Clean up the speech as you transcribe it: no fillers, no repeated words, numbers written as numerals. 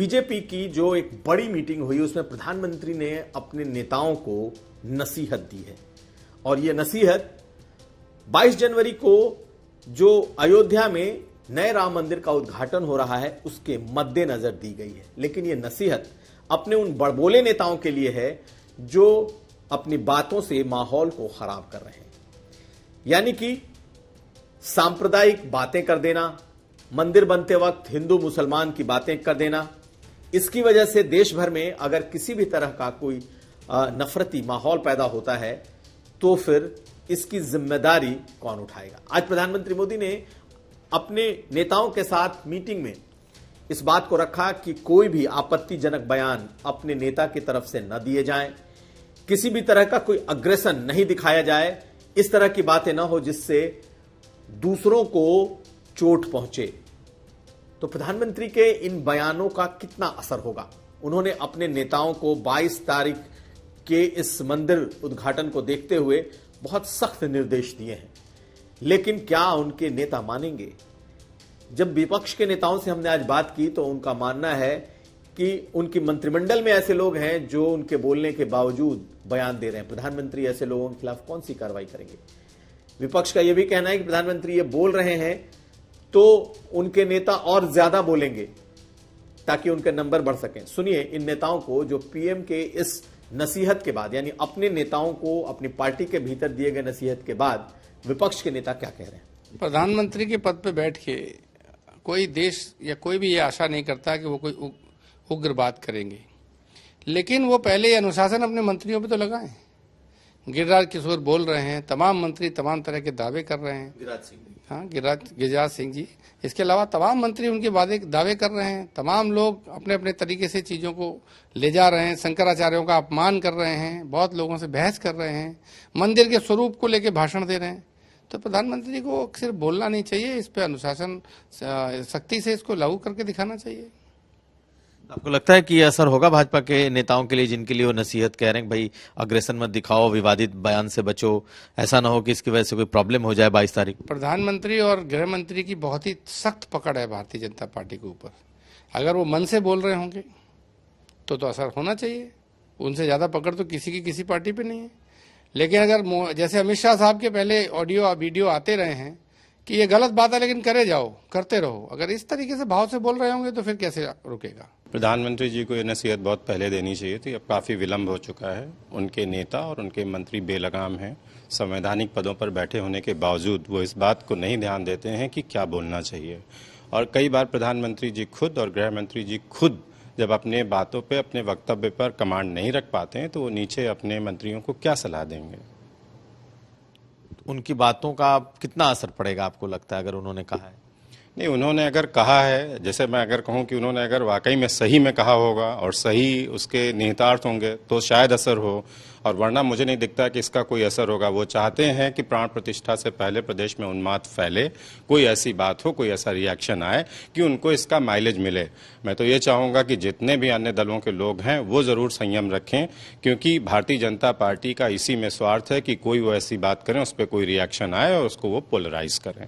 BJP की जो एक बड़ी मीटिंग हुई उसमें प्रधानमंत्री ने अपने नेताओं को नसीहत दी है और यह नसीहत 22 जनवरी को जो अयोध्या में नए राम मंदिर का उद्घाटन हो रहा है उसके मद्देनजर दी गई है। लेकिन यह नसीहत अपने उन बड़बोले नेताओं के लिए है जो अपनी बातों से माहौल को खराब कर रहे हैं, यानी कि सांप्रदायिक बातें कर देना, मंदिर बनते वक्त हिंदू मुसलमान की बातें कर देना। इसकी वजह से देश भर में अगर किसी भी तरह का कोई नफरती माहौल पैदा होता है तो फिर इसकी जिम्मेदारी कौन उठाएगा। आज प्रधानमंत्री मोदी ने अपने नेताओं के साथ मीटिंग में इस बात को रखा कि कोई भी आपत्तिजनक बयान अपने नेता की तरफ से न दिए जाएं, किसी भी तरह का कोई अग्रेशन नहीं दिखाया जाए, इस तरह की बातें ना हो जिससे दूसरों को चोट पहुंचे। तो प्रधानमंत्री के इन बयानों का कितना असर होगा। उन्होंने अपने नेताओं को 22 तारीख के इस मंदिर उद्घाटन को देखते हुए बहुत सख्त निर्देश दिए हैं, लेकिन क्या उनके नेता मानेंगे। जब विपक्ष के नेताओं से हमने आज बात की तो उनका मानना है कि उनकी मंत्रिमंडल में ऐसे लोग हैं जो उनके बोलने के बावजूद बयान दे रहे हैं। प्रधानमंत्री ऐसे लोगों के खिलाफ कौन सी कार्रवाई करेंगे। विपक्ष का यह भी कहना है कि प्रधानमंत्री ये बोल रहे हैं तो उनके नेता और ज्यादा बोलेंगे ताकि उनके नंबर बढ़ सकें। सुनिए इन नेताओं को जो पीएम के इस नसीहत के बाद, यानी अपने नेताओं को अपनी पार्टी के भीतर दिए गए नसीहत के बाद विपक्ष के नेता क्या कह रहे हैं। प्रधानमंत्री के पद पर बैठ के कोई देश या कोई भी ये आशा नहीं करता कि वो कोई उग्र बात करेंगे, लेकिन वो पहले अनुशासन अपने मंत्रियों पे तो लगाएं। गिरिराज किशोर बोल रहे हैं, तमाम मंत्री तमाम तरह के दावे कर रहे हैं। गिरिराज सिंह जी, इसके अलावा तमाम मंत्री उनके दावे कर रहे हैं। तमाम लोग अपने अपने तरीके से चीजों को ले जा रहे हैं, शंकराचार्यों का अपमान कर रहे हैं, बहुत लोगों से बहस कर रहे हैं, मंदिर के स्वरूप को लेकर भाषण दे रहे हैं। तो प्रधानमंत्री को सिर्फ बोलना नहीं चाहिए, इस पे अनुशासन सख्ती से इसको लागू करके दिखाना चाहिए। आपको लगता है कि यह असर होगा भाजपा के नेताओं के लिए, जिनके लिए वो नसीहत कह रहे हैं भाई अग्रेसन मत दिखाओ, विवादित बयान से बचो, ऐसा ना हो कि इसकी वजह से कोई प्रॉब्लम हो जाए 22 तारीख। प्रधानमंत्री और गृह मंत्री की बहुत ही सख्त पकड़ है भारतीय जनता पार्टी के ऊपर। अगर वो मन से बोल रहे होंगे तो असर होना चाहिए। उनसे ज्यादा पकड़ तो किसी की किसी पार्टी पे नहीं है। लेकिन अगर जैसे अमित शाह साहब के पहले ऑडियो वीडियो आते रहे हैं कि ये गलत बात है लेकिन करे जाओ, करते रहो, अगर इस तरीके से भाव से बोल रहे होंगे तो फिर कैसे रुकेगा। प्रधानमंत्री जी को ये नसीहत बहुत पहले देनी चाहिए थी। अब काफ़ी विलंब हो चुका है। उनके नेता और उनके मंत्री बेलगाम हैं। संवैधानिक पदों पर बैठे होने के बावजूद वो इस बात को नहीं ध्यान देते हैं कि क्या बोलना चाहिए। और कई बार प्रधानमंत्री जी खुद और गृह मंत्री जी खुद जब अपने बातों पे, अपने वक्तव्य पर कमांड नहीं रख पाते हैं तो वो नीचे अपने मंत्रियों को क्या सलाह देंगे। उनकी बातों का कितना असर पड़ेगा आपको लगता है अगर उन्होंने कहा है। नहीं, उन्होंने अगर कहा है, जैसे मैं अगर कहूं कि उन्होंने अगर वाकई में सही में कहा होगा और सही उसके निहितार्थ होंगे तो शायद असर हो, और वरना मुझे नहीं दिखता कि इसका कोई असर होगा। वो चाहते हैं कि प्राण प्रतिष्ठा से पहले प्रदेश में उन्माद फैले, कोई ऐसी बात हो, कोई ऐसा रिएक्शन आए कि उनको इसका माइलेज मिले। मैं तो ये चाहूंगा कि जितने भी अन्य दलों के लोग हैं वो जरूर संयम रखें, क्योंकि भारतीय जनता पार्टी का इसी में स्वार्थ है कि कोई वो ऐसी बात करें, उस पर कोई रिएक्शन आए और उसको वो पोलराइज करें।